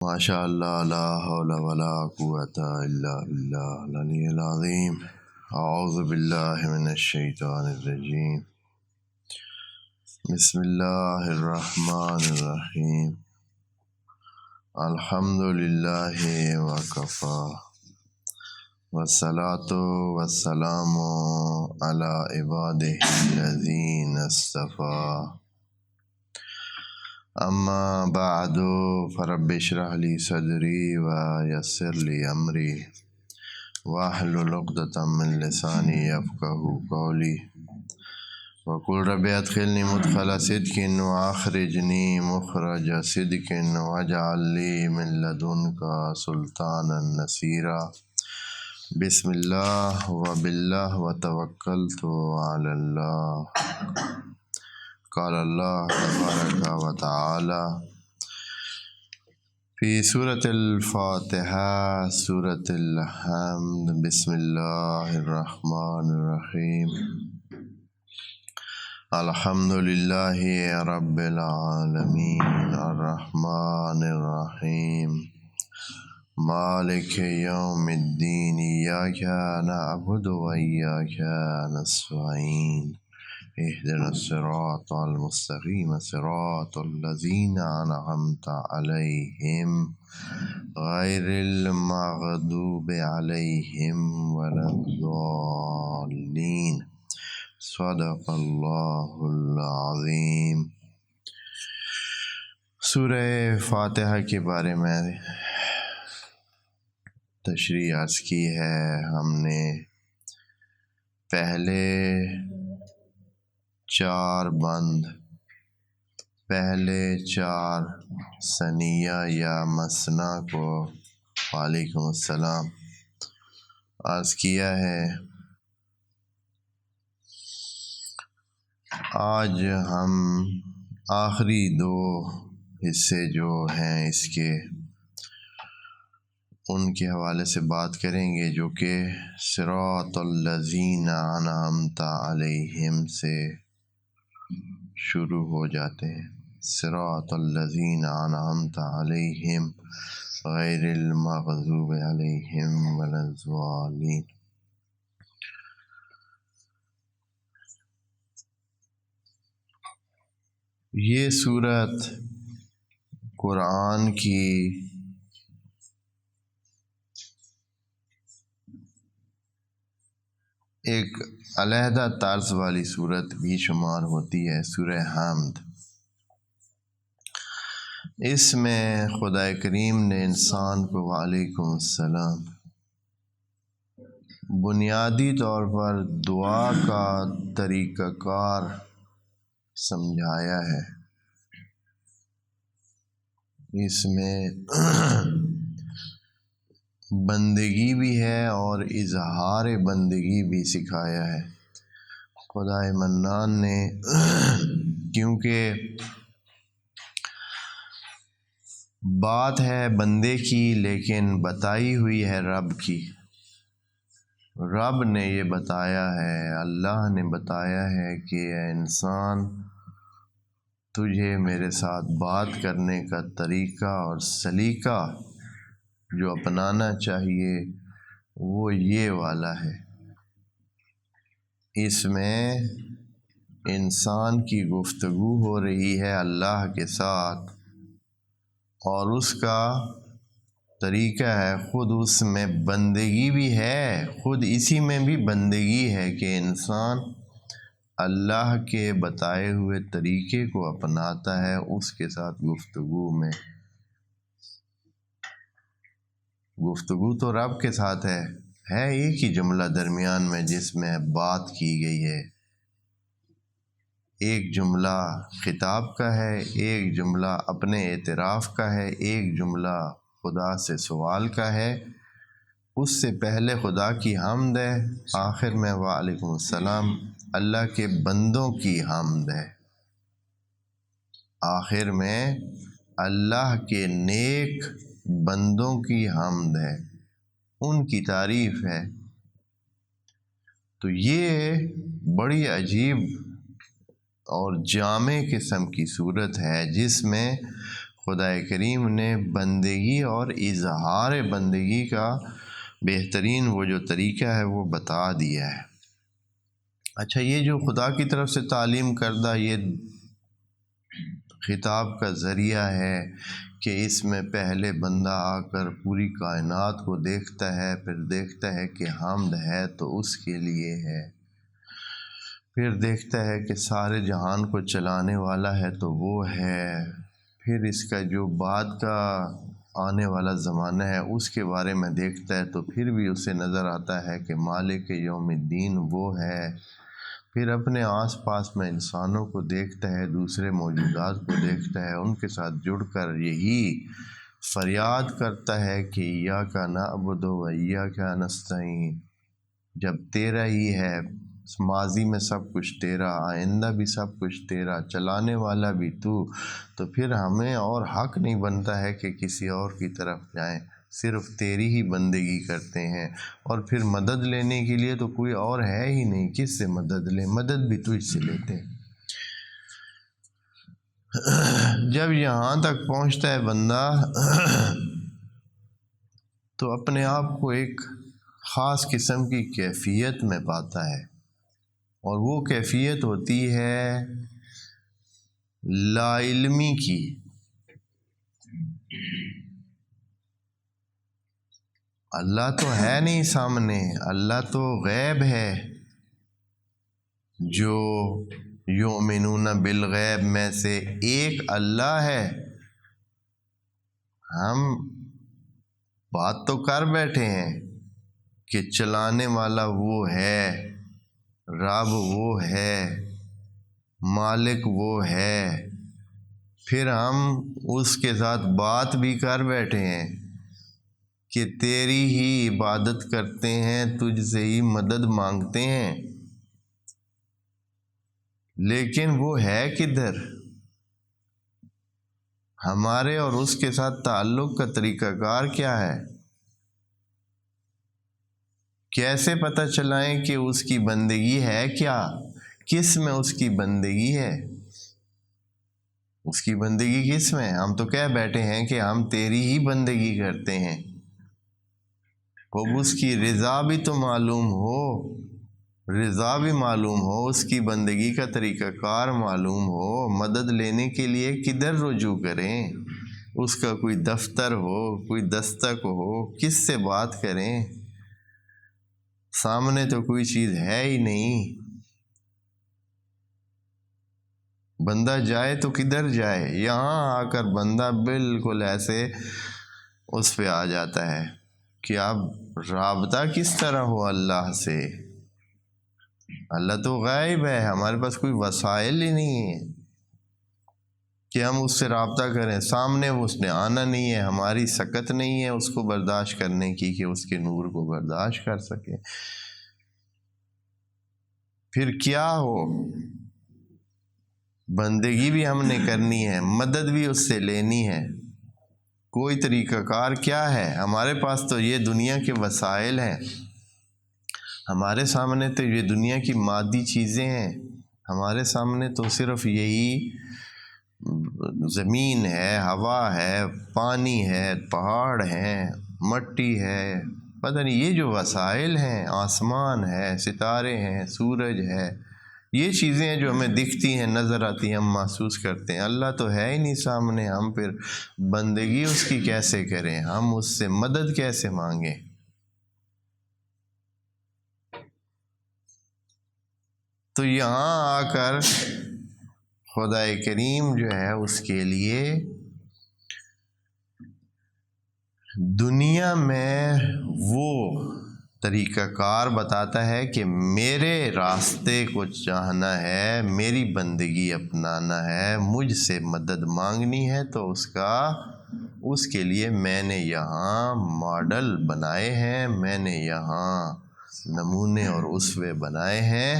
ماشاء اللہ لا حول ولا قوۃ الا باللہ العلی العظیم۔ اعوذ باللہ من الشیطان الرجیم۔ بسم اللہ الرحمن الرحیم۔ الحمد للہ وکفی والصلاۃ والسلام علی عبادہ الذین اصطفی۔ اما بعد فرب اشرح لی صدری ویسر لی امری واحلل عقدۃ من لسانی یفقہوا قولی وقل رب ادخلنی مدخل صدق واخرجنی مخرج صدق واجعل لی من لدنک سلطانا نصیرا۔ بسم اللہ وباللہ وتوکلت علی اللہ۔ قال اللہ تبارک و تعالی فی سورۃ الفاتحہ سورۃ الحمد۔ بسم اللہ الرحمن الرحیم۔ الحمد للہ رب العالمین الرحمن الرحیم مالک یوم الدین ایاک نعبد و ایاک نستعین اهدنا الصراط المستقیم صراط الذین انعمت علیہم غیر المغضوب علیہم ولا الضالین۔ صدق اللہ العظیم۔ سورہ فاتحہ کے بارے میں تشریح عرض کی ہے ہم نے۔ پہلے 4 بند، پہلے 4 ثنیہ یا مثنیٰ کو وعلیکم السلام عرض کیا ہے۔ آج ہم آخری 2 حصے جو ہیں اس کے، ان کے حوالے سے بات کریں گے، جو کہ صراط الذین انعمت علیہم سے شروع ہو جاتے ہیں۔ صراط الذین انعمت علیہم غیر المغضوب علیہم ولا الضالین۔ یہ سورت قرآن کی ایک علیحدہ طرز والی صورت بھی شمار ہوتی ہے، سورہ حمد۔ اس میں خدا کریم نے انسان کو وعلیکم السلام بنیادی طور پر دعا کا طریقہ کار سمجھایا ہے۔ اس میں بندگی بھی ہے اور اظہار بندگی بھی سکھایا ہے خدا منان نے، کیونکہ بات ہے بندے کی لیکن بتائی ہوئی ہے رب کی۔ رب نے یہ بتایا ہے، اللہ نے بتایا ہے کہ اے انسان، تجھے میرے ساتھ بات کرنے کا طریقہ اور سلیقہ جو اپنانا چاہیے وہ یہ والا ہے۔ اس میں انسان کی گفتگو ہو رہی ہے اللہ کے ساتھ، اور اس کا طریقہ ہے، خود اس میں بندگی بھی ہے، خود اسی میں بھی بندگی ہے کہ انسان اللہ کے بتائے ہوئے طریقے کو اپناتا ہے اس کے ساتھ گفتگو میں۔ گفتگو تو رب کے ساتھ ہے ایک ہی جملہ درمیان میں جس میں بات کی گئی ہے۔ ایک جملہ خطاب کا ہے، ایک جملہ اپنے اعتراف کا ہے، ایک جملہ خدا سے سوال کا ہے۔ اس سے پہلے خدا کی حمد ہے، آخر میں وعلیکم السلام اللہ کے بندوں کی حمد ہے، آخر میں اللہ کے نیک بندوں کی حمد ہے، ان کی تعریف ہے۔ تو یہ بڑی عجیب اور جامع قسم کی صورت ہے جس میں خدا کریم نے بندگی اور اظہار بندگی کا بہترین وہ جو طریقہ ہے وہ بتا دیا ہے۔ اچھا، یہ جو خدا کی طرف سے تعلیم کردہ یہ خطاب کا ذریعہ ہے کہ اس میں پہلے بندہ آ کر پوری کائنات کو دیکھتا ہے، پھر دیکھتا ہے کہ حمد ہے تو اس کے لیے ہے، پھر دیکھتا ہے کہ سارے جہان کو چلانے والا ہے تو وہ ہے، پھر اس کا جو بعد کا آنے والا زمانہ ہے اس کے بارے میں دیکھتا ہے تو پھر بھی اسے نظر آتا ہے کہ مالک یوم الدین وہ ہے، پھر اپنے آس پاس میں انسانوں کو دیکھتا ہے، دوسرے موجودات کو دیکھتا ہے، ان کے ساتھ جڑ کر یہی فریاد کرتا ہے کہ ایاک نعبد و ایاک نستعین، جب تیرا ہی ہے، ماضی میں سب کچھ تیرا، آئندہ بھی سب کچھ تیرا، چلانے والا بھی تو پھر ہمیں اور حق نہیں بنتا ہے کہ کسی اور کی طرف جائیں، صرف تیری ہی بندگی کرتے ہیں، اور پھر مدد لینے کے لیے تو کوئی اور ہے ہی نہیں، کس سے مدد لیں، مدد بھی تجھ سے لیتے ہیں۔ جب یہاں تک پہنچتا ہے بندہ تو اپنے آپ کو ایک خاص قسم کی کیفیت میں پاتا ہے، اور وہ کیفیت ہوتی ہے لا علمی کی۔ اللہ تو ہے نہیں سامنے، اللہ تو غیب ہے، جو یؤمنون بالغیب میں سے ایک اللہ ہے۔ ہم بات تو کر بیٹھے ہیں کہ چلانے والا وہ ہے، رب وہ ہے، مالک وہ ہے، پھر ہم اس کے ساتھ بات بھی کر بیٹھے ہیں کہ تیری ہی عبادت کرتے ہیں، تجھ سے ہی مدد مانگتے ہیں، لیکن وہ ہے کدھر؟ ہمارے اور اس کے ساتھ تعلق کا طریقہ کار کیا ہے؟ کیسے پتہ چلائیں کہ اس کی بندگی ہے کیا؟ کس میں اس کی بندگی ہے؟ اس کی بندگی کس میں؟ ہم تو کہہ بیٹھے ہیں کہ ہم تیری ہی بندگی کرتے ہیں، اب اس کی رضا بھی تو معلوم ہو، رضا بھی معلوم ہو، اس کی بندگی کا طریقہ کار معلوم ہو، مدد لینے کے لیے کدھر رجوع کریں، اس کا کوئی دفتر ہو، کوئی دستک ہو، کس سے بات کریں؟ سامنے تو کوئی چیز ہے ہی نہیں، بندہ جائے تو کدھر جائے؟ یہاں آ کر بندہ بالکل ایسے اس پہ آ جاتا ہے کہ اب رابطہ کس طرح ہو اللہ سے؟ اللہ تو غائب ہے، ہمارے پاس کوئی وسائل ہی نہیں ہے کہ ہم اس سے رابطہ کریں، سامنے اس نے آنا نہیں ہے، ہماری سکت نہیں ہے اس کو برداشت کرنے کی کہ اس کے نور کو برداشت کر سکے، پھر کیا ہو؟ بندگی بھی ہم نے کرنی ہے، مدد بھی اس سے لینی ہے، کوئی طریقہ کار کیا ہے؟ ہمارے پاس تو یہ دنیا کے وسائل ہیں، ہمارے سامنے تو یہ دنیا کی مادی چیزیں ہیں، ہمارے سامنے تو صرف یہی زمین ہے، ہوا ہے، پانی ہے، پہاڑ ہیں، مٹی ہے، پتہ نہیں یہ جو وسائل ہیں، آسمان ہے، ستارے ہیں، سورج ہے، یہ چیزیں ہیں جو ہمیں دکھتی ہیں، نظر آتی ہیں، ہم محسوس کرتے ہیں، اللہ تو ہے ہی نہیں سامنے، ہم پھر بندگی اس کی کیسے کریں؟ ہم اس سے مدد کیسے مانگیں؟ تو یہاں آ کر خدا کریم جو ہے اس کے لیے دنیا میں وہ طریقہ کار بتاتا ہے کہ میرے راستے کو چاہنا ہے، میری بندگی اپنانا ہے، مجھ سے مدد مانگنی ہے، تو اس کے لیے میں نے یہاں ماڈل بنائے ہیں، میں نے یہاں نمونے اور اسوے بنائے ہیں،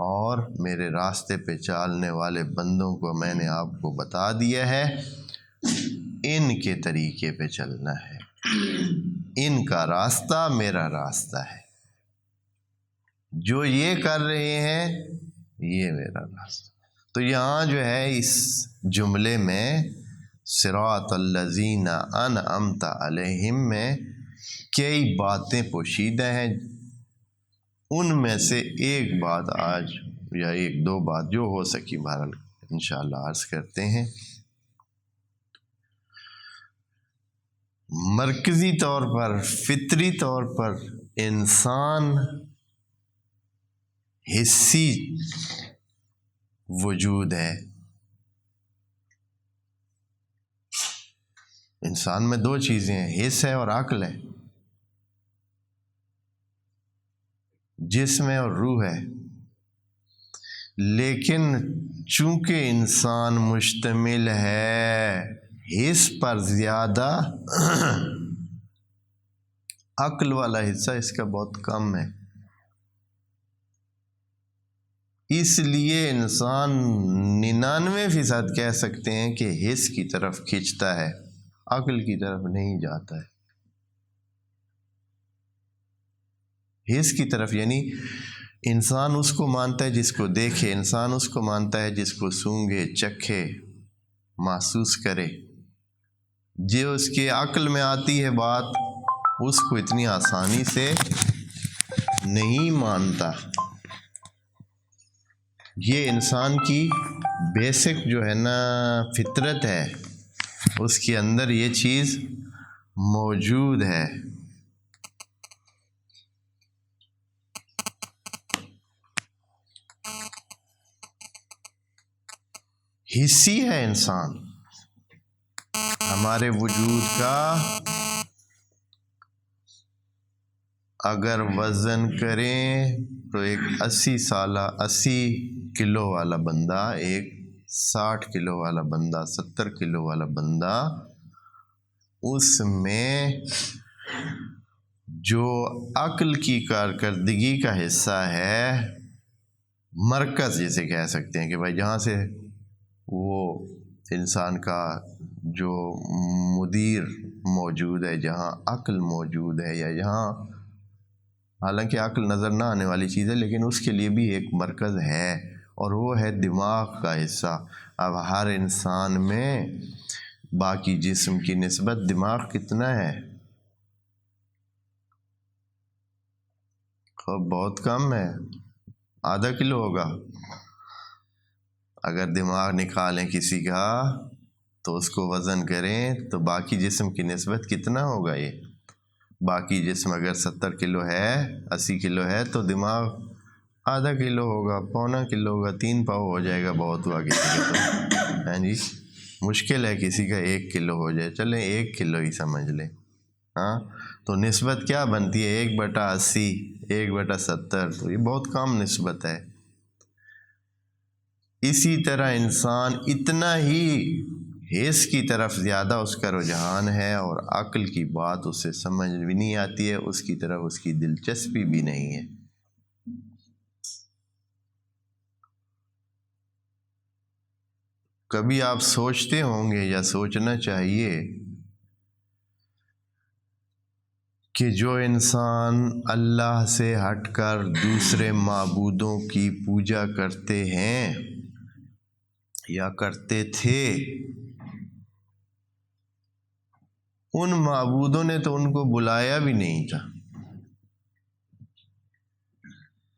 اور میرے راستے پہ چالنے والے بندوں کو میں نے آپ کو بتا دیا ہے، ان کے طریقے پہ چلنا ہے، ان کا راستہ میرا راستہ ہے، جو یہ کر رہے ہیں یہ میرا راستہ۔ تو یہاں جو ہے اس جملے میں صراط الذین انعمت علیہم میں کئی باتیں پوشیدہ ہیں، ان میں سے ایک بات آج یا ایک دو بات جو ہو سکی بہرحال انشاءاللہ عرض کرتے ہیں۔ مرکزی طور پر، فطری طور پر انسان حسی وجود ہے۔ انسان میں دو چیزیں ہیں، حس ہے اور عقل ہے، جسم ہے اور روح ہے۔ لیکن چونکہ انسان مشتمل ہے حس پر زیادہ، عقل والا حصہ اس کا بہت کم ہے، اس لیے انسان 99% کہہ سکتے ہیں کہ حس کی طرف کھنچتا ہے، عقل کی طرف نہیں جاتا ہے۔ حس کی طرف یعنی انسان اس کو مانتا ہے جس کو دیکھے، انسان اس کو مانتا ہے جس کو سونگھے، چکھے، محسوس کرے۔ جو اس کے عقل میں آتی ہے بات، اس کو اتنی آسانی سے نہیں مانتا۔ یہ انسان کی بیسک جو ہے نا فطرت ہے، اس کے اندر یہ چیز موجود ہے۔ حسی ہے انسان، ہمارے وجود کا اگر وزن کریں تو ایک 80 کلو والا بندہ، ایک 60 کلو والا بندہ، 70 کلو والا بندہ، اس میں جو عقل کی کارکردگی کا حصہ ہے، مرکز جسے کہہ سکتے ہیں کہ بھائی جہاں سے وہ انسان کا جو مدیر موجود ہے، جہاں عقل موجود ہے، یا جہاں حالانکہ عقل نظر نہ آنے والی چیز ہے لیکن اس کے لیے بھی ایک مرکز ہے، اور وہ ہے دماغ کا حصہ۔ اب ہر انسان میں باقی جسم کی نسبت دماغ کتنا ہے؟ بہت کم ہے، آدھا کلو ہوگا۔ اگر دماغ نکالیں کسی کا تو اس کو وزن کریں تو باقی جسم کی نسبت کتنا ہوگا؟ یہ باقی جسم اگر 70 کلو ہے، 80 کلو ہے، تو دماغ آدھا کلو ہوگا، پونا کلو ہوگا، 3 پاؤ ہو جائے گا، بہت ہوا کسی کا تو ہاں جی، مشکل ہے کسی کا 1 کلو ہو جائے، چلیں 1 کلو ہی سمجھ لیں۔ ہاں تو نسبت کیا بنتی ہے؟ 1/80، 1/70، تو یہ بہت کم نسبت ہے۔ اسی طرح انسان اتنا ہی حس کی طرف زیادہ اس کا رجحان ہے، اور عقل کی بات اسے سمجھ بھی نہیں آتی ہے، اس کی طرف اس کی دلچسپی بھی نہیں ہے۔ کبھی آپ سوچتے ہوں گے یا سوچنا چاہیے کہ جو انسان اللہ سے ہٹ کر دوسرے معبودوں کی پوجا کرتے ہیں یا کرتے تھے، ان معبودوں نے تو ان کو بلایا بھی نہیں تھا،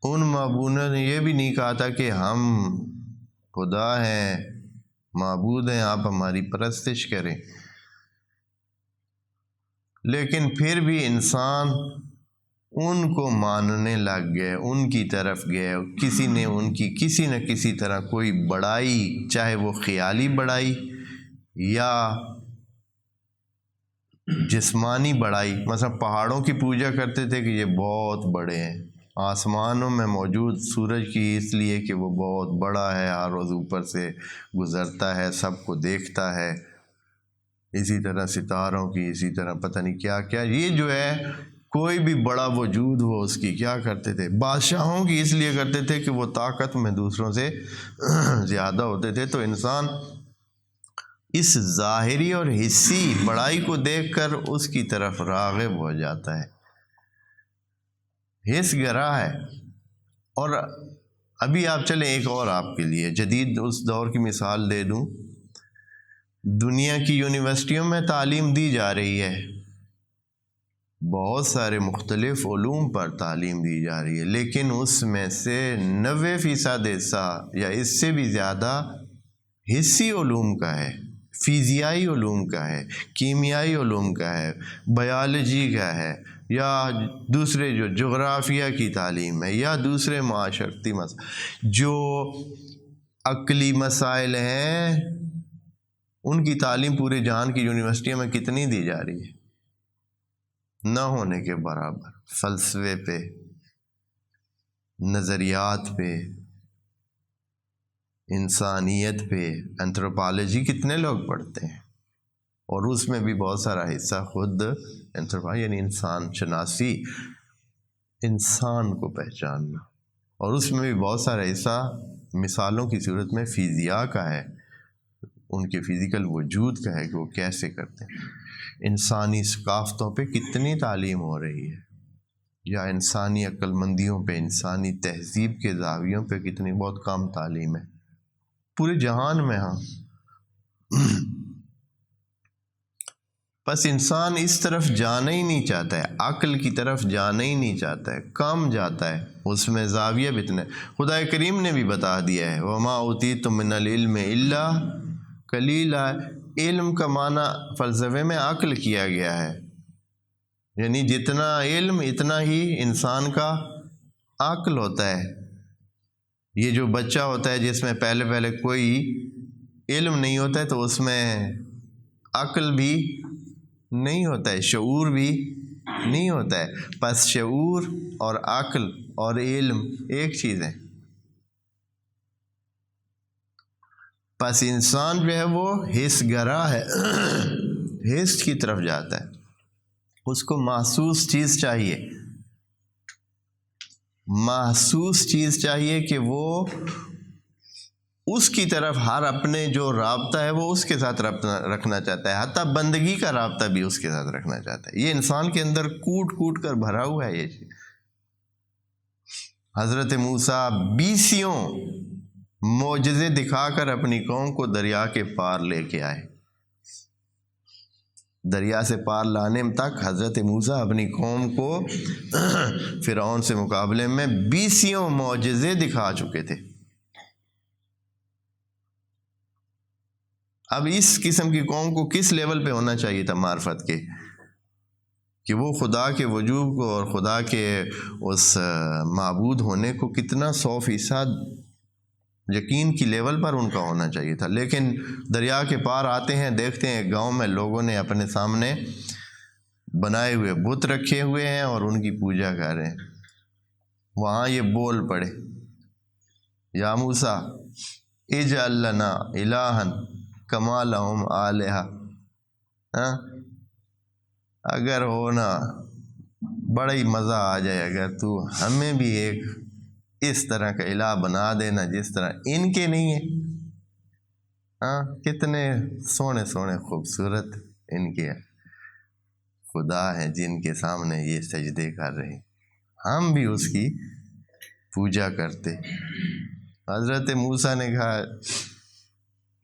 ان معبودوں نے یہ بھی نہیں کہا تھا کہ ہم خدا ہیں، معبود ہیں، آپ ہماری پرستش کریں۔ لیکن پھر بھی انسان ان کو ماننے لگ گئے، ان کی طرف گئے، کسی نے ان کی کسی نہ کسی طرح کوئی بڑائی، چاہے وہ خیالی بڑائی یا جسمانی بڑائی، مثلا پہاڑوں کی پوجا کرتے تھے کہ یہ بہت بڑے ہیں، آسمانوں میں موجود سورج کی اس لیے کہ وہ بہت بڑا ہے، ہر روز اوپر سے گزرتا ہے، سب کو دیکھتا ہے، اسی طرح ستاروں کی، اسی طرح پتہ نہیں کیا کیا، یہ جو ہے کوئی بھی بڑا وجود ہو اس کی کیا کرتے تھے؟ بادشاہوں کی اس لیے کرتے تھے کہ وہ طاقت میں دوسروں سے زیادہ ہوتے تھے، تو انسان اس ظاہری اور حسی بڑائی کو دیکھ کر اس کی طرف راغب ہو جاتا ہے، حس گرا ہے۔ اور ابھی آپ چلیں ایک اور آپ کے لیے جدید اس دور کی مثال دے دوں، دنیا کی یونیورسٹیوں میں تعلیم دی جا رہی ہے، بہت سارے مختلف علوم پر تعلیم دی جا رہی ہے، لیکن اس میں سے 90% حصہ یا اس سے بھی زیادہ حصی علوم کا ہے، فزیائی علوم کا ہے، کیمیائی علوم کا ہے، بایولوجی کا ہے، یا دوسرے جو جغرافیہ کی تعلیم ہے، یا دوسرے معاشرتی جو عقلی مسائل ہیں، ان کی تعلیم پورے جہان کی یونیورسٹیوں میں کتنی دی جا رہی ہے؟ نہ ہونے کے برابر۔ فلسفے پہ، نظریات پہ، انسانیت پہ، اینتھروپالوجی کتنے لوگ پڑھتے ہیں، اور اس میں بھی بہت سارا حصہ خود یعنی انسان شناسی، انسان کو پہچاننا، اور اس میں بھی بہت سارا حصہ مثالوں کی صورت میں فزیاء کا ہے، ان کے فزیکل وجود کا ہے کہ وہ کیسے کرتے ہیں۔ انسانی ثقافتوں پہ کتنی تعلیم ہو رہی ہے، یا انسانی عقل مندیوں پہ، انسانی تہذیب کے زاویوں پہ کتنی بہت کم تعلیم ہے پورے جہان میں۔ ہاں، بس انسان اس طرف جانا ہی نہیں چاہتا ہے، عقل کی طرف جانا ہی نہیں چاہتا ہے، کم جاتا ہے، اس میں زاویہ بھی اتنے۔ خدا کریم نے بھی بتا دیا ہے وَمَا أُوتِيتُم مِّنَ الْعِلْمِ إِلَّا قَلِيلًا۔ علم کا معنی فلسفے میں عقل کیا گیا ہے، یعنی جتنا علم اتنا ہی انسان کا عقل ہوتا ہے۔ یہ جو بچہ ہوتا ہے جس میں پہلے کوئی علم نہیں ہوتا ہے، تو اس میں عقل بھی نہیں ہوتا ہے، شعور بھی نہیں ہوتا ہے۔ پس شعور اور عقل اور علم ایک چیز ہے۔ پس انسان جو ہے وہ حس گرا ہے، حس کی طرف جاتا ہے، اس کو محسوس چیز چاہیے، محسوس چیز چاہیے کہ وہ اس کی طرف ہر اپنے جو رابطہ ہے وہ اس کے ساتھ رکھنا چاہتا ہے، حتیٰ بندگی کا رابطہ بھی اس کے ساتھ رکھنا چاہتا ہے۔ یہ انسان کے اندر کوٹ کر بھرا ہوا ہے یہ چیز۔ حضرت موسیٰ 20 معجزے دکھا کر اپنی قوم کو دریا کے پار لے کے آئے۔ دریا سے پار لانے تک حضرت موسیٰ اپنی قوم کو فرعون سے مقابلے میں 20 معجزے دکھا چکے تھے۔ اب اس قسم کی قوم کو کس لیول پہ ہونا چاہیے تھا معرفت کے، کہ وہ خدا کے وجود کو اور خدا کے اس معبود ہونے کو کتنا 100% یقین کی لیول پر ان کا ہونا چاہیے تھا۔ لیکن دریا کے پار آتے ہیں، دیکھتے ہیں گاؤں میں لوگوں نے اپنے سامنے بنائے ہوئے بت رکھے ہوئے ہیں اور ان کی پوجا کر رہے ہیں۔ وہاں یہ بول پڑے، یا موسیٰ اجعل لنا الہا کما لہم آلہہ۔ اگر ہونا بڑا ہی مزہ آ جائے اگر تو ہمیں بھی ایک اس طرح کا الہ بنا دینا جس طرح ان کے نہیں ہے۔ کتنے سونے خوبصورت ان کے خدا ہیں جن کے سامنے یہ سجدے کر رہے ہیں، ہم بھی اس کی پوجا کرتے۔ حضرت موسیٰ نے کہا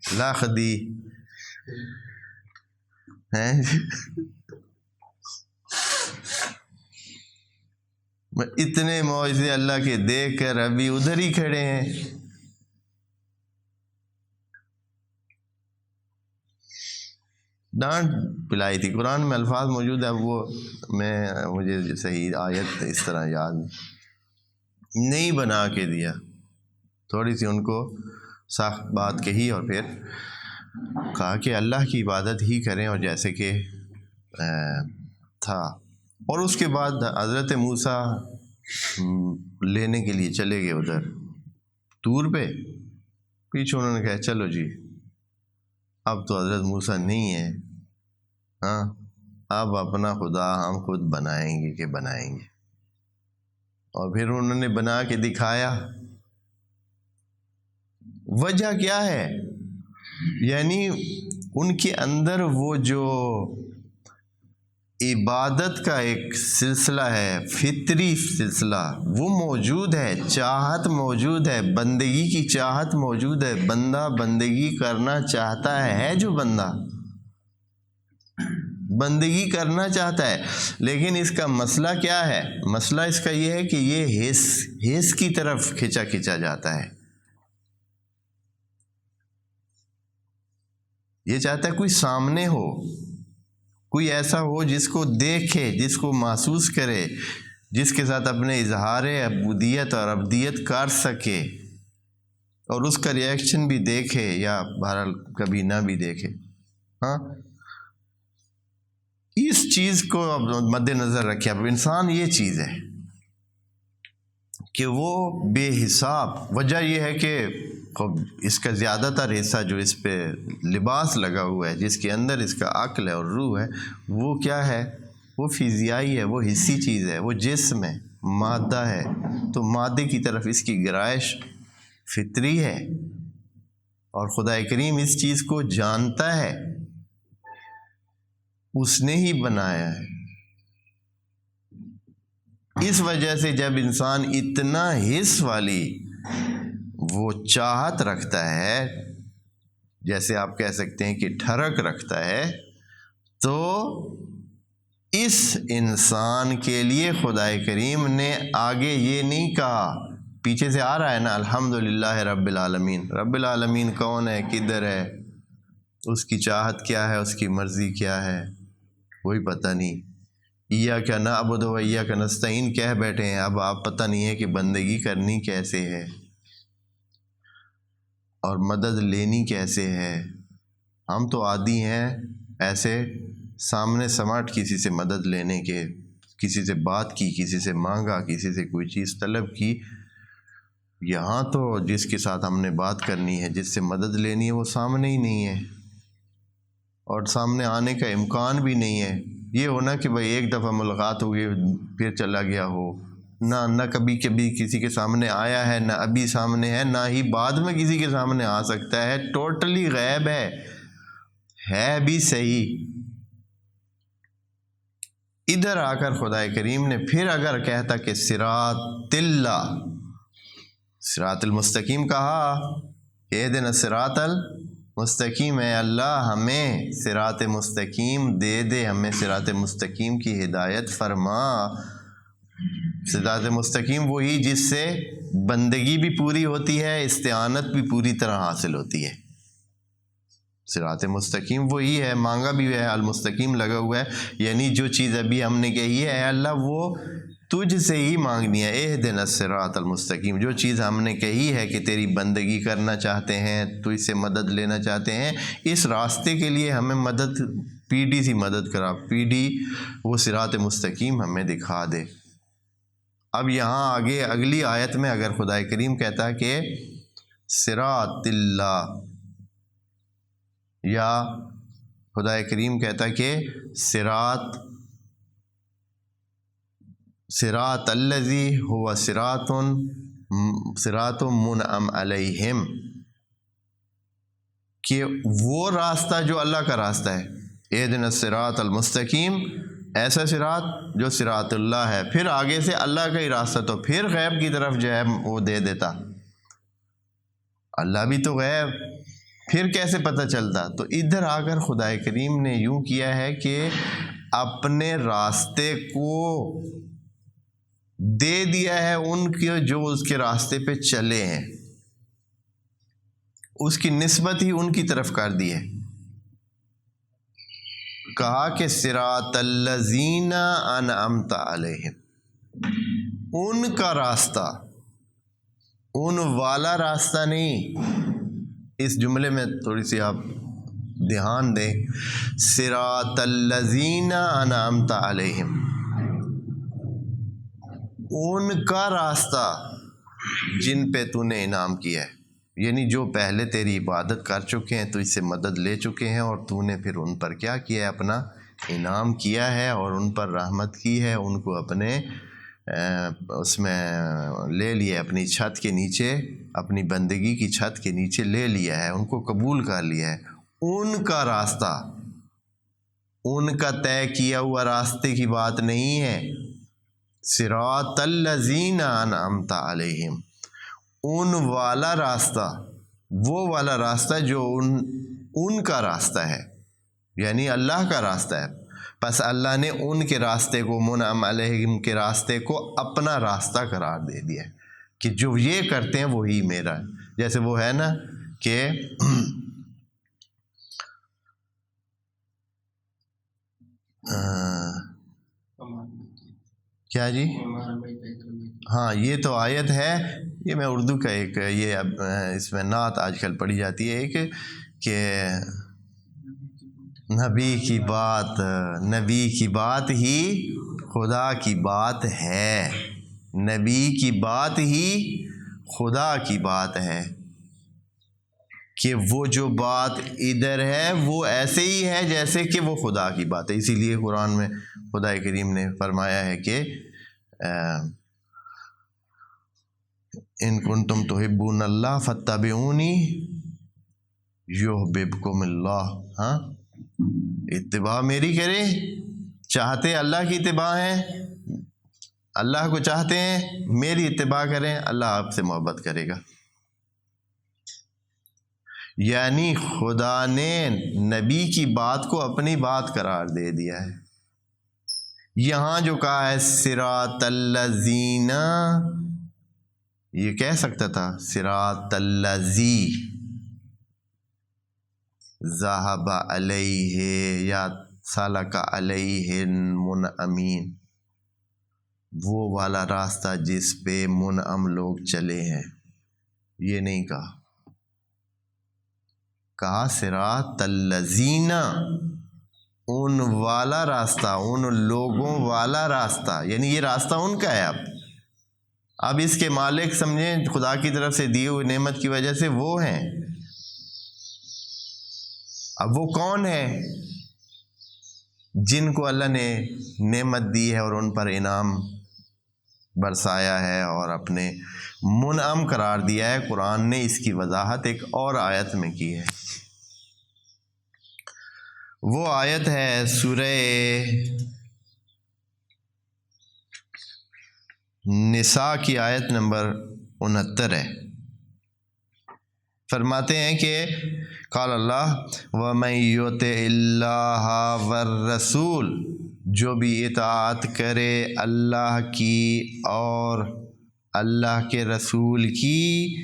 لاکھ دی اتنے معجزے اللہ کے دیکھ کر ابھی ادھر ہی کھڑے ہیں۔ ڈانٹ پلائی تھی، قرآن میں الفاظ موجود ہے، وہ مجھے صحیح آیت اس طرح یاد نہیں بنا کے دیا، تھوڑی سی ان کو سخت بات کہی اور پھر کہا کہ اللہ کی عبادت ہی کریں، اور جیسے کہ تھا۔ اور اس کے بعد حضرت موسیٰ لینے کے لیے چلے گئے ادھر طور پہ، پیچھے انہوں نے کہا چلو جی اب تو حضرت موسیٰ نہیں ہے، اب اپنا خدا ہم خود بنائیں گے، اور پھر انہوں نے بنا کے دکھایا۔ وجہ کیا ہے؟ یعنی ان کے اندر وہ جو عبادت کا ایک سلسلہ ہے، فطری سلسلہ، وہ موجود ہے، چاہت موجود ہے، بندگی کی چاہت موجود ہے، بندہ بندگی کرنا چاہتا ہے، جو بندہ بندگی کرنا چاہتا ہے، لیکن اس کا مسئلہ کیا ہے؟ مسئلہ اس کا یہ ہے کہ یہ حس کی طرف کھینچا جاتا ہے۔ یہ چاہتا ہے کوئی سامنے ہو، کوئی ایسا ہو جس کو دیکھے، جس کو محسوس کرے، جس کے ساتھ اپنے اظہار عبودیت اور عبدیت کر سکے، اور اس کا ریئیکشن بھی دیکھے یا بہرحال کبھی نہ بھی دیکھے۔ ہاں، اس چیز کو مد نظر رکھے۔ اب انسان یہ چیز ہے کہ وہ بے حساب، وجہ یہ ہے کہ اس کا زیادہ تر حصہ جو اس پہ لباس لگا ہوا ہے، جس کے اندر اس کا عقل ہے اور روح ہے، وہ کیا ہے؟ وہ فزیائی ہے، وہ حصی چیز ہے، وہ جسم ہے، مادہ ہے۔ تو مادے کی طرف اس کی گرائش فطری ہے، اور خدا کریم اس چیز کو جانتا ہے، اس نے ہی بنایا ہے۔ اس وجہ سے جب انسان اتنا حس والی وہ چاہت رکھتا ہے، جیسے آپ کہہ سکتے ہیں کہ ٹھڑک رکھتا ہے، تو اس انسان کے لیے خدا کریم نے آگے یہ نہیں کہا، پیچھے سے آ رہا ہے نا، الحمدللہ رب العالمین۔ رب العالمین کون ہے؟ کدھر ہے؟ اس کی چاہت کیا ہے؟ اس کی مرضی کیا ہے؟ کوئی پتہ نہیں۔ ایاک نعبد و ایاک نستعین کہہ بیٹھے ہیں، اب آپ پتہ نہیں ہے کہ بندگی کرنی کیسے ہے اور مدد لینی کیسے ہے۔ ہم تو عادی ہیں ایسے سامنے سماٹ کسی سے مدد لینے کے، کسی سے بات کی، کسی سے مانگا، کسی سے کوئی چیز طلب کی۔ یہاں تو جس کے ساتھ ہم نے بات کرنی ہے، جس سے مدد لینی ہے، وہ سامنے ہی نہیں ہے، اور سامنے آنے کا امکان بھی نہیں ہے۔ یہ ہونا کہ بھائی ایک دفعہ ملاقات ہوگی پھر چلا گیا ہو، نہ کبھی کسی کے سامنے آیا ہے، نہ ابھی سامنے ہے، نہ ہی بعد میں کسی کے سامنے آ سکتا ہے، ٹوٹلی غائب ہے بھی صحیح۔ ادھر آ کر خدا کریم نے پھر اگر کہتا کہ صراط اللہ، صراط المستقیم کہا، اہدنا الصراط المستقیم، ہے اللہ ہمیں صراط مستقیم دے، ہمیں صراط مستقیم کی ہدایت فرما۔ صراط مستقیم وہی جس سے بندگی بھی پوری ہوتی ہے، استعانت بھی پوری طرح حاصل ہوتی ہے۔ صراط مستقیم وہی ہے، مانگا بھی ہے، المستقیم لگا ہوا ہے، یعنی جو چیز ابھی ہم نے کہی ہے، اے اللہ وہ تجھ سے ہی مانگنی ہے۔ اہدنا الصراط المستقیم، جو چیز ہم نے کہی ہے کہ تیری بندگی کرنا چاہتے ہیں، تو اس سے مدد لینا چاہتے ہیں، اس راستے کے لیے ہمیں مدد، پیڈی سی مدد کرا، پیڈی وہ صراط مستقیم ہمیں دکھا دے۔ اب یہاں آگے اگلی آیت میں اگر خدا کریم کہتا ہے کہ صراط اللہ، یا خدا کریم کہتا ہے کہ صراط الذی ہوا صراط منعم علیہم، کہ وہ راستہ جو اللہ کا راستہ ہے، اہدنا الصراط المستقیم، ایسا صراط جو صراط اللہ ہے، پھر آگے سے اللہ کا ہی راستہ، تو پھر غیب کی طرف جو ہے وہ دے دیتا، اللہ بھی تو غیب، پھر کیسے پتہ چلتا؟ تو ادھر آ کر خدا کریم نے یوں کیا ہے کہ اپنے راستے کو دے دیا ہے ان کے جو اس کے راستے پہ چلے ہیں، اس کی نسبت ہی ان کی طرف کر دی ہے۔ کہا کہ صراط الذین انعمت علیہم، ان کا راستہ، ان والا راستہ نہیں۔ اس جملے میں تھوڑی سی آپ دھیان دیں، صراط الذین انعمت علیہم، ان کا راستہ جن پہ تو نے انعام کیا ہے، یعنی جو پہلے تیری عبادت کر چکے ہیں، تو اس سے مدد لے چکے ہیں، اور تو نے پھر ان پر کیا کیا ہے؟ اپنا انعام کیا ہے، اور ان پر رحمت کی ہے، ان کو اپنے اس میں لے لیا، اپنی چھت کے نیچے، اپنی بندگی کی چھت کے نیچے لے لیا ہے، ان کو قبول کر لیا ہے۔ ان کا راستہ ان کا طے کیا ہوا راستے کی بات نہیں ہے. صراط الذین انعمت علیہم، ان والا راستہ، وہ والا راستہ جو ان کا راستہ ہے، یعنی اللہ کا راستہ ہے. بس اللہ نے ان کے راستے کو، منعم علیہم کے راستے کو اپنا راستہ قرار دے دیا ہے کہ جو یہ کرتے ہیں وہی میرا ہے. جیسے وہ ہے نا کہ کیا جی، ہاں یہ تو آیت ہے، یہ میں اردو کا ایک یہ اس میں نعت آج کل پڑھی جاتی ہے ایک کہ نبی کی بات ہی خدا کی بات ہے، نبی کی بات ہی خدا کی بات ہے، کہ وہ جو بات ادھر ہے وہ ایسے ہی ہے جیسے کہ وہ خدا کی بات ہے. اسی لیے قرآن میں خدا کریم نے فرمایا ہے کہ ان کنتم تحبون اللہ فاتبعونی یحببکم اللہ. ہاں، اتباع میری کرے، چاہتے اللہ کی اتباع ہیں، اللہ کو چاہتے ہیں، میری اتباع کریں، اللہ آپ سے محبت کرے گا. یعنی خدا نے نبی کی بات کو اپنی بات قرار دے دیا ہے. یہاں جو کہا ہے صراط الذین، یہ کہہ سکتا تھا صراط الذی ذہب علیہ یا سلک علیہ المنعمین، وہ والا راستہ جس پہ منعم لوگ چلے ہیں. یہ نہیں کہا صراط الذین، ان والا راستہ، ان لوگوں والا راستہ، یعنی یہ راستہ ان کا ہے. اب اس کے مالک سمجھیں خدا کی طرف سے دی ہوئی نعمت کی وجہ سے وہ ہیں. اب وہ کون ہیں جن کو اللہ نے نعمت دی ہے اور ان پر انعام برسایا ہے اور اپنے منعم قرار دیا ہے؟ قرآن نے اس کی وضاحت ایک اور آیت میں کی ہے. وہ آیت ہے سورہ نساء کی آیت نمبر 69 ہے. فرماتے ہیں کہ قال اللہ وَمَن يُطِعِ اللَّهَ وَالرَّسُولَ، جو بھی اطاعت کرے اللہ کی اور اللہ کے رسول کی،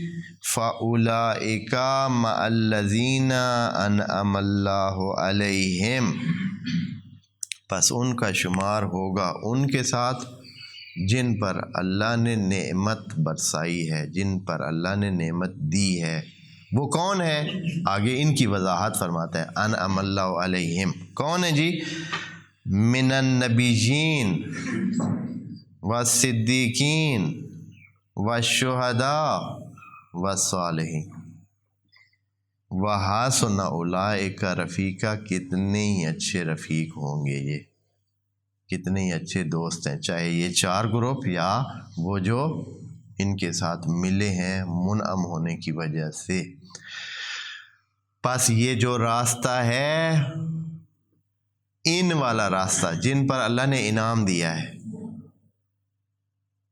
فَأُولَئِكَ مَعَ الَّذِينَ أَنْعَمَ اللَّهُ عَلَيْهِمْ، پس ان کا شمار ہوگا ان کے ساتھ جن پر اللہ نے نعمت برسائی ہے، جن پر اللہ نے نعمت دی ہے. وہ کون ہے؟ آگے ان کی وضاحت فرماتا ہے. انعم اللہ علیہم کون ہے جی؟ من النبیین والصدیقین والشہداء والصالحین وحسن اولئک رفیقا. کتنے ہی اچھے رفیق ہوں گے یہ، کتنے ہی اچھے دوست ہیں، چاہے یہ 4 گروپ یا وہ جو ان کے ساتھ ملے ہیں منعم ہونے کی وجہ سے. پس یہ جو راستہ ہے، ان والا راستہ جن پر اللہ نے انعام دیا ہے.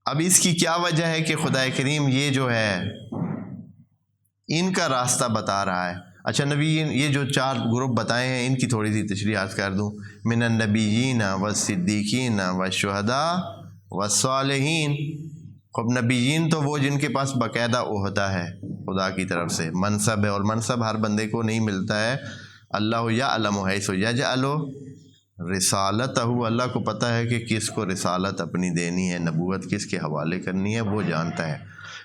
اب اس کی کیا وجہ ہے کہ خدا کریم یہ جو ہے ان کا راستہ بتا رہا ہے؟ اچھا نبی، یہ جو 4 گروپ بتائے ہیں ان کی تھوڑی سی تشریح عرض کر دوں. من النبیین والصدیقین والشہداء والصالحین. خب نبیین تو وہ جن کے پاس باقاعدہ عہدہ ہے خدا کی طرف سے، منصب ہے، اور منصب ہر بندے کو نہیں ملتا ہے. اللہ یعلم حیث یجعل رسالتہ، اللہ کو پتہ ہے کہ کس کو رسالت اپنی دینی ہے، نبوت کس کے حوالے کرنی ہے، وہ جانتا ہے.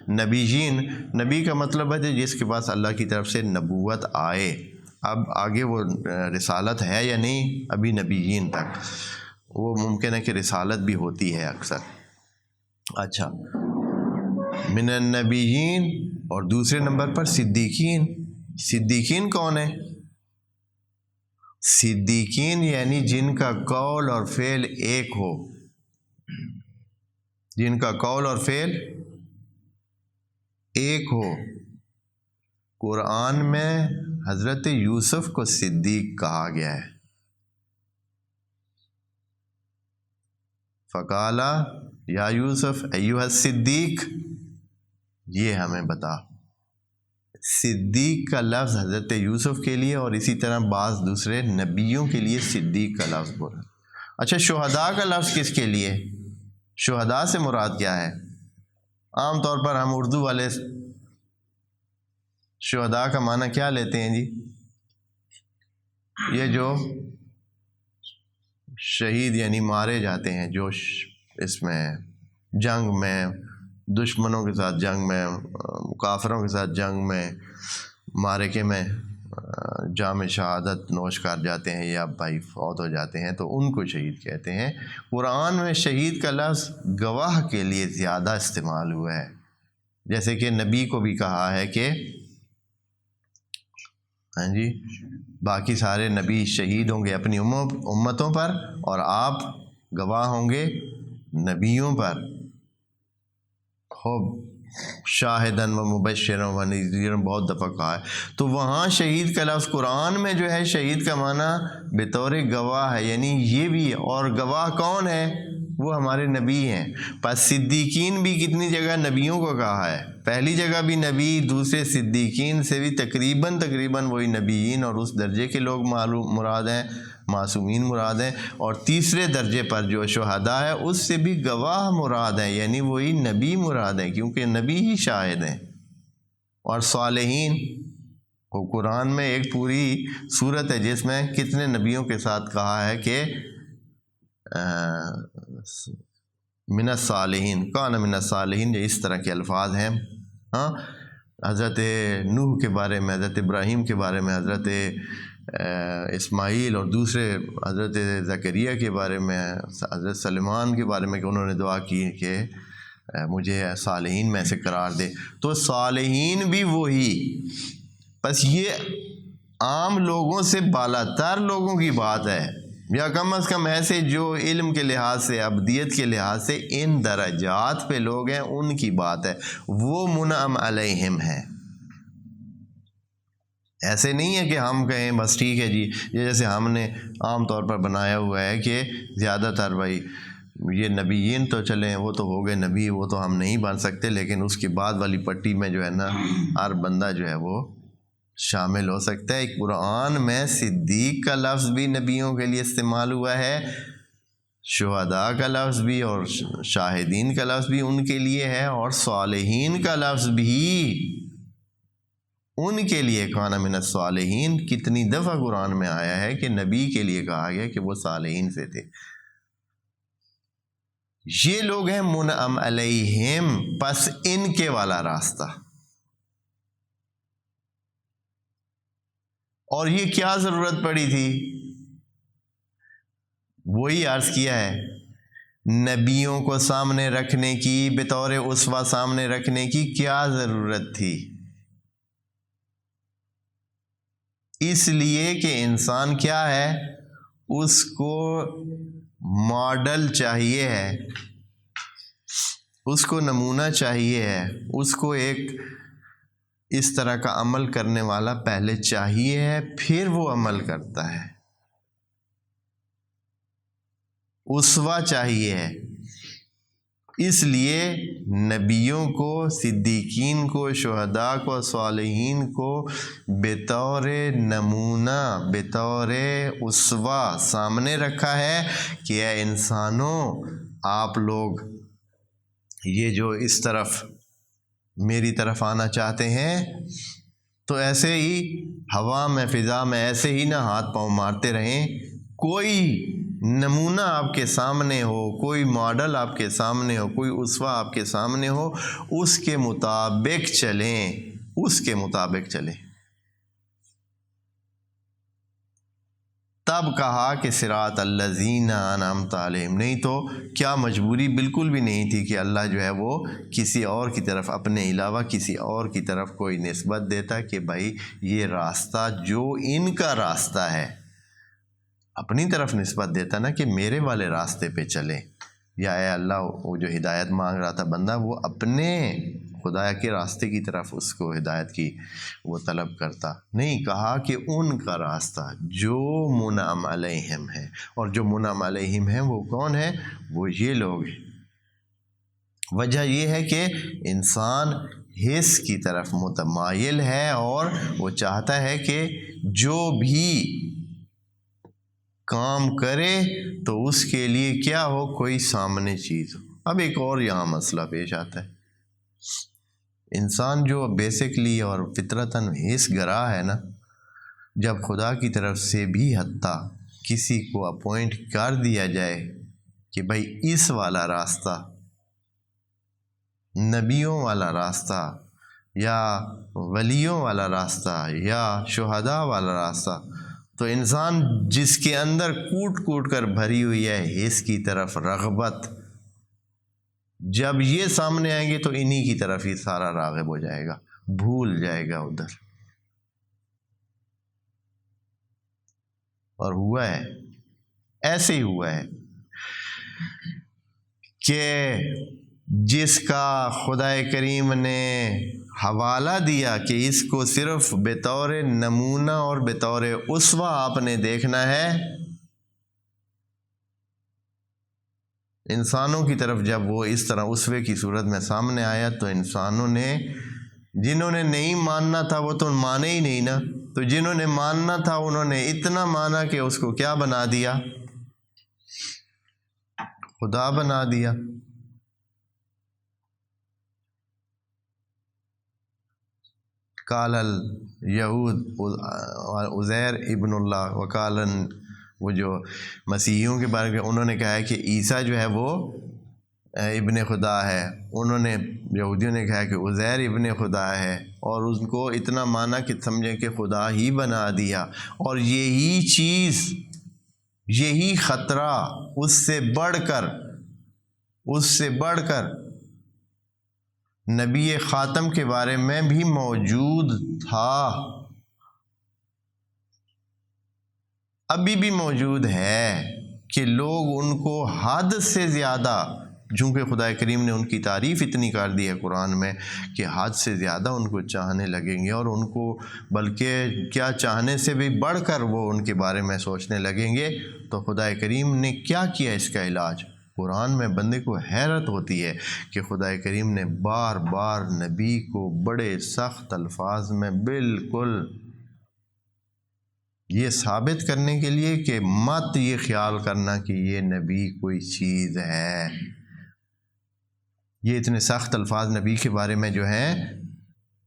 نبیین، نبی کا مطلب ہے جس کے پاس اللہ کی طرف سے نبوت آئے. اب آگے وہ رسالت ہے یا نہیں، ابھی نبیین تک وہ ممکن ہے کہ رسالت بھی ہوتی ہے اکثر. اچھا، من النبیین، اور دوسرے نمبر پر صدیقین. صدیقین کون ہے؟ صدیقین یعنی جن کا قول اور فعل ایک ہو، جن کا قول اور فعل ایک ہو. قرآن میں حضرت یوسف کو صدیق کہا گیا ہے. فقالا یا یوسف ایھا الصدیق، یہ ہمیں بتا۔ صدیق کا لفظ حضرت یوسف کے لیے اور اسی طرح بعض دوسرے نبیوں کے لیے صدیق کا لفظ بولا۔ اچھا، شہداء کا لفظ کس کے لیے؟ شہداء سے مراد کیا ہے؟ عام طور پر ہم اردو والے شہداء کا معنی کیا لیتے ہیں جی؟ یہ جو شہید یعنی مارے جاتے ہیں، جو اس میں جنگ میں دشمنوں کے ساتھ جنگ میں، کافروں کے ساتھ جنگ میں، معرکے میں جام شہادت نوش کر جاتے ہیں یا بھائی فوت ہو جاتے ہیں، تو ان کو شہید کہتے ہیں۔ قرآن میں شہید کا لفظ گواہ کے لیے زیادہ استعمال ہوا ہے، جیسے کہ نبی کو بھی کہا ہے کہ ہاں جی باقی سارے نبی شہید ہوں گے اپنی امتوں پر اور آپ گواہ ہوں گے نبیوں پر۔ خوب شاہدن و مبشرن و نذیرن بہت دفعہ کہا ہے۔ تو وہاں شہید کا لفظ قرآن میں جو ہے شہید کا معنی بطور گواہ ہے، یعنی یہ بھی، اور گواہ کون ہے؟ وہ ہمارے نبی ہیں۔ پس صدیقین بھی کتنی جگہ نبیوں کو کہا ہے، پہلی جگہ بھی نبی، دوسرے صدیقین سے بھی تقریباً وہی نبیین اور اس درجے کے لوگ مراد ہیں، معصومین مراد ہیں، اور تیسرے درجے پر جو شہداء ہے اس سے بھی گواہ مراد ہیں، یعنی وہی نبی مراد ہیں، کیونکہ نبی ہی شاہد ہیں۔ اور صالحین، وہ قرآن میں ایک پوری صورت ہے جس میں کتنے نبیوں کے ساتھ کہا ہے کہ من الصالحین، کان من الصالحین، یہ اس طرح کے الفاظ ہیں۔ ہاں، حضرت نوح کے بارے میں، حضرت ابراہیم کے بارے میں، حضرت اسماعیل اور دوسرے حضرت زکریا کے بارے میں، حضرت سلیمان کے بارے میں کہ انہوں نے دعا کی کہ مجھے صالحین میں سے قرار دے۔ تو صالحین بھی وہی، بس یہ عام لوگوں سے بالا تر لوگوں کی بات ہے، یا کم از کم ایسے جو علم کے لحاظ سے، ابدیت کے لحاظ سے ان درجات پہ لوگ ہیں، ان کی بات ہے، وہ منعم علیہم ہیں۔ ایسے نہیں ہے کہ ہم کہیں بس ٹھیک ہے جی، یہ جیسے ہم نے عام طور پر بنایا ہوا ہے کہ زیادہ تر بھائی یہ نبیین تو چلیں، وہ تو ہو گئے نبی، وہ تو ہم نہیں بن سکتے، لیکن اس کے بعد والی پٹی میں جو ہے نا ہر بندہ جو ہے وہ شامل ہو سکتا ہے۔ قرآن میں صدیق کا لفظ بھی نبیوں کے لیے استعمال ہوا ہے، شہداء کا لفظ بھی اور شاہدین کا لفظ بھی ان کے لیے ہے، اور صالحین کا لفظ بھی ان کے لیے، کان من الصالحین کتنی دفعہ قرآن میں آیا ہے کہ نبی کے لیے کہا گیا کہ وہ صالحین سے تھے۔ یہ لوگ ہیں منعم علیہم، پس ان کے والا راستہ۔ اور یہ کیا ضرورت پڑی تھی؟ وہی عرض کیا ہے، نبیوں کو سامنے رکھنے کی، بطور اسوہ سامنے رکھنے کی کیا ضرورت تھی؟ اس لیے کہ انسان کیا ہے، اس کو ماڈل چاہیے ہے، اس کو نمونہ چاہیے ہے، اس کو ایک اس طرح کا عمل کرنے والا پہلے چاہیے ہے، پھر وہ عمل کرتا ہے، اسوہ چاہیے ہے۔ اس لیے نبیوں کو، صدیقین کو، شہداء کو، صالحین کو بطور نمونہ، بطور اسوہ سامنے رکھا ہے کہ اے انسانوں، آپ لوگ یہ جو اس طرف میری طرف آنا چاہتے ہیں تو ایسے ہی ہوا میں، فضا میں ایسے ہی نہ ہاتھ پاؤں مارتے رہیں، کوئی نمونہ آپ کے سامنے ہو، کوئی ماڈل آپ کے سامنے ہو، کوئی اسوہ آپ کے سامنے ہو، اس کے مطابق چلیں، اس کے مطابق چلیں۔ تب کہا کہ صراط الذین انعمت علیہم، نہیں تو کیا مجبوری بالکل بھی نہیں تھی کہ اللہ جو ہے وہ کسی اور کی طرف، اپنے علاوہ کسی اور کی طرف کوئی نسبت دیتا کہ بھائی یہ راستہ جو ان کا راستہ ہے، اپنی طرف نسبت دیتا نا کہ میرے والے راستے پہ چلے، یا اے اللہ وہ جو ہدایت مانگ رہا تھا بندہ، وہ اپنے خدا کے راستے کی طرف اس کو ہدایت کی وہ طلب کرتا نہیں، کہا کہ ان کا راستہ جو منعم علیہم ہے، اور جو منعم علیہم ہیں وہ کون ہے؟ وہ یہ لوگ ہیں۔ وجہ یہ ہے کہ انسان حس کی طرف متمائل ہے اور وہ چاہتا ہے کہ جو بھی کام کرے تو اس کے لیے کیا ہو، کوئی سامنے چیز ہو۔ اب ایک اور یہاں مسئلہ پیش آتا ہے، انسان جو بیسکلی اور فطرتاً حس گرا ہے نا، جب خدا کی طرف سے بھی حتیٰ کسی کو اپوائنٹ کر دیا جائے کہ بھائی اس والا راستہ، نبیوں والا راستہ یا ولیوں والا راستہ یا شہداء والا راستہ، تو انسان جس کے اندر کوٹ کوٹ کر بھری ہوئی ہے حس کی طرف رغبت، جب یہ سامنے آئیں گے تو انہی کی طرف ہی سارا راغب ہو جائے گا، بھول جائے گا ادھر۔ اور ہوا ہے، ایسے ہی ہوا ہے کہ جس کا خدا کریم نے حوالہ دیا کہ اس کو صرف بطور نمونہ اور بطور اسوہ آپ نے دیکھنا ہے، انسانوں کی طرف جب وہ اس طرح اسوے کی صورت میں سامنے آیا تو انسانوں نے، جنہوں نے نہیں ماننا تھا وہ تو مانے ہی نہیں نا، تو جنہوں نے ماننا تھا انہوں نے اتنا مانا کہ اس کو کیا بنا دیا؟ خدا بنا دیا۔ قال الیہود عزیر ابن اللہ، وقال، وہ جو مسیحیوں کے بارے میں انہوں نے کہا ہے کہ عیسیٰ جو ہے وہ ابن خدا ہے، انہوں نے یہودیوں نے کہا کہ عزیر ابن خدا ہے، اور ان کو اتنا مانا کہ سمجھیں کہ خدا ہی بنا دیا۔ اور یہی چیز، یہی خطرہ اس سے بڑھ کر نبی خاتم کے بارے میں بھی موجود تھا، ابھی بھی موجود ہے، کہ لوگ ان کو حد سے زیادہ، چونکہ خدا کریم نے ان کی تعریف اتنی کر دی ہے قرآن میں کہ حد سے زیادہ ان کو چاہنے لگیں گے، اور ان کو بلکہ کیا چاہنے سے بھی بڑھ کر وہ ان کے بارے میں سوچنے لگیں گے۔ تو خدا کریم نے کیا کیا اس کا علاج؟ قرآن میں بندے کو حیرت ہوتی ہے کہ خدا کریم نے بار بار نبی کو بڑے سخت الفاظ میں بالکل یہ ثابت کرنے کے لیے کہ مت یہ خیال کرنا کہ یہ نبی کوئی چیز ہے، یہ اتنے سخت الفاظ نبی کے بارے میں جو ہیں،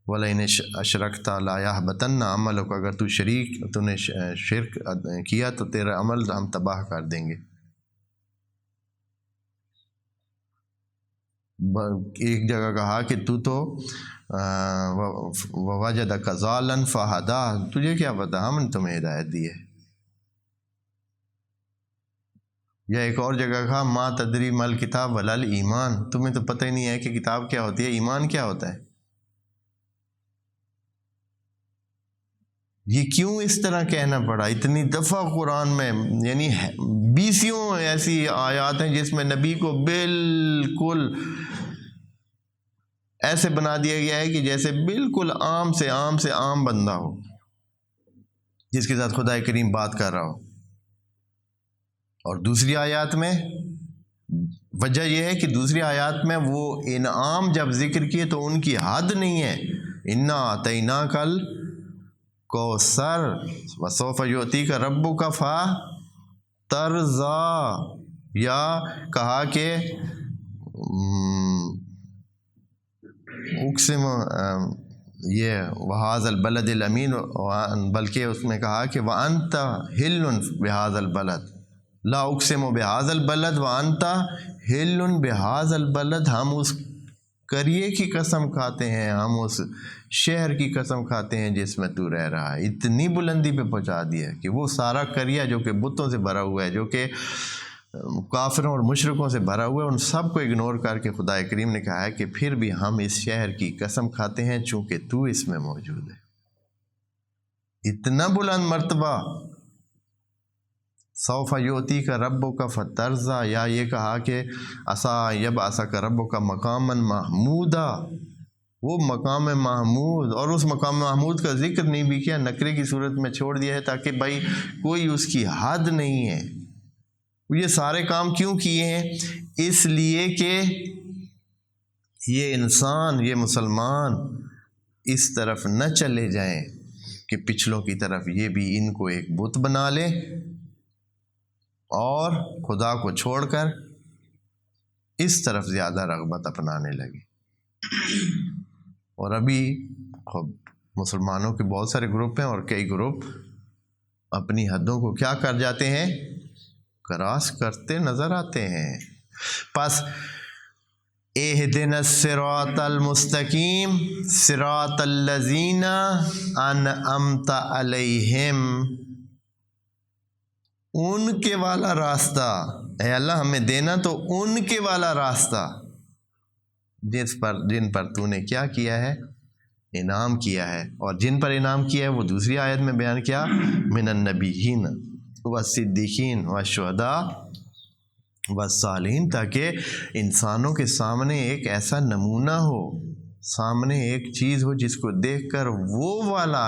وَلَئِنْ أَشْرَكْتَ لَيَحْبَطَنَّ عَمَلُكَ، اگر تو نے شرک کیا تو تیرا عمل ہم تباہ کر دیں گے۔ ایک جگہ کہا کہ تو وَوَجَدَكَ ضَالًّا فَهَدَىٰ، تجھے کیا پتا، ہم نے تمہیں ہدایت دی ہے۔ یا ایک اور جگہ کہا مَا تَدْرِي مَا الْكِتَابُ وَلَا الْإِيمَانُ، تمہیں تو پتہ ہی نہیں ہے کہ کتاب کیا ہوتی ہے، ایمان کیا ہوتا ہے۔ یہ کیوں اس طرح کہنا پڑا اتنی دفعہ قرآن میں؟ یعنی 20 ایسی آیات ہیں جس میں نبی کو بالکل ایسے بنا دیا گیا ہے کہ جیسے بالکل عام سے عام بندہ ہو جس کے ساتھ خدا کریم بات کر رہا ہو۔ اور دوسری آیات میں وجہ یہ ہے کہ دوسری آیات میں وہ انعام جب ذکر کیے تو ان کی حد نہیں ہے، اِنَّا أَعْطَيْنَاكَ الْكَوْثَرَ وَسَوْفَ يُعْطِيكَ رَبُّكَ فَتَرْضَىٰ، یا کہا کہ اقسم یہ وَهَٰذَا الْبَلَدِ الْأَمِينُ، بلکہ اس میں کہا کہ وَأَنْتَ حِلٌّ بِهَٰذَا الْبَلَدِ لا اقسم بهذا البلد وانت حل بهذا البلد، ہم اس قریے کی قسم کھاتے ہیں، ہم اس شہر کی قسم کھاتے ہیں جس میں تو رہ رہا ہے۔ اتنی بلندی پہ پہنچا دیا کہ وہ سارا قریہ جو کہ بتوں سے بھرا ہوا ہے، جو کہ کافروں اور مشرکوں سے بھرا ہوا ہے، ان سب کو اگنور کر کے خدا کریم نے کہا ہے کہ پھر بھی ہم اس شہر کی قسم کھاتے ہیں چونکہ تو اس میں موجود ہے۔ اتنا بلند مرتبہ، سوف یعطیک ربک فترضیٰ، یا یہ کہا کہ عسیٰ یبعثک ربک مقاما محمودا، وہ مقام محمود، اور اس مقام محمود کا ذکر نہیں بھی کیا، نکرے کی صورت میں چھوڑ دیا ہے تاکہ بھائی کوئی اس کی حد نہیں ہے۔ یہ سارے کام کیوں کیے ہیں؟ اس لیے کہ یہ انسان، یہ مسلمان اس طرف نہ چلے جائیں کہ پچھلوں کی طرف یہ بھی ان کو ایک بت بنا لے اور خدا کو چھوڑ کر اس طرف زیادہ رغبت اپنانے لگے۔ اور ابھی مسلمانوں کے بہت سارے گروپ ہیں، اور کئی گروپ اپنی حدوں کو کیا کر جاتے ہیں، کراس کرتے نظر آتے ہیں۔ پس اہدنا الصراط المستقیم صراط الذین انعمت علیہم، ان کے والا راستہ اے اللہ ہمیں دینا تو ان کے والا راستہ جن پر تو نے کیا کیا ہے، انعام کیا ہے، اور جن پر انعام کیا ہے وہ دوسری آیت میں بیان کیا، من النبیین والصدیقین والشہداء والصالحین، تاکہ انسانوں کے سامنے ایک ایسا نمونہ ہو، سامنے ایک چیز ہو جس کو دیکھ کر وہ والا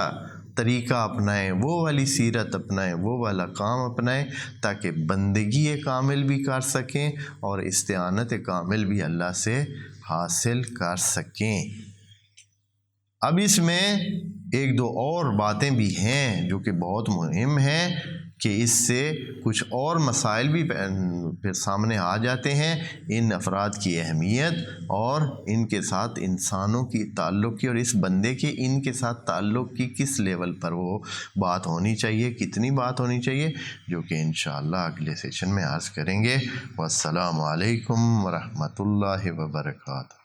طریقہ اپنائیں، وہ والی سیرت اپنائیں، وہ والا کام اپنائیں، تاکہ بندگی کامل بھی کر سکیں اور استعانت کامل بھی اللہ سے حاصل کر سکیں۔ اب اس میں ایک دو اور باتیں بھی ہیں جو کہ بہت مہم ہیں، کہ اس سے کچھ اور مسائل بھی پھر سامنے آ جاتے ہیں، ان افراد کی اہمیت اور ان کے ساتھ انسانوں کی تعلق کی، اور اس بندے کے ان کے ساتھ تعلق کی کس لیول پر وہ بات ہونی چاہیے، کتنی بات ہونی چاہیے، جو کہ انشاءاللہ اگلے سیشن میں عرض کریں گے۔ والسلام علیکم ورحمۃ اللہ وبرکاتہ۔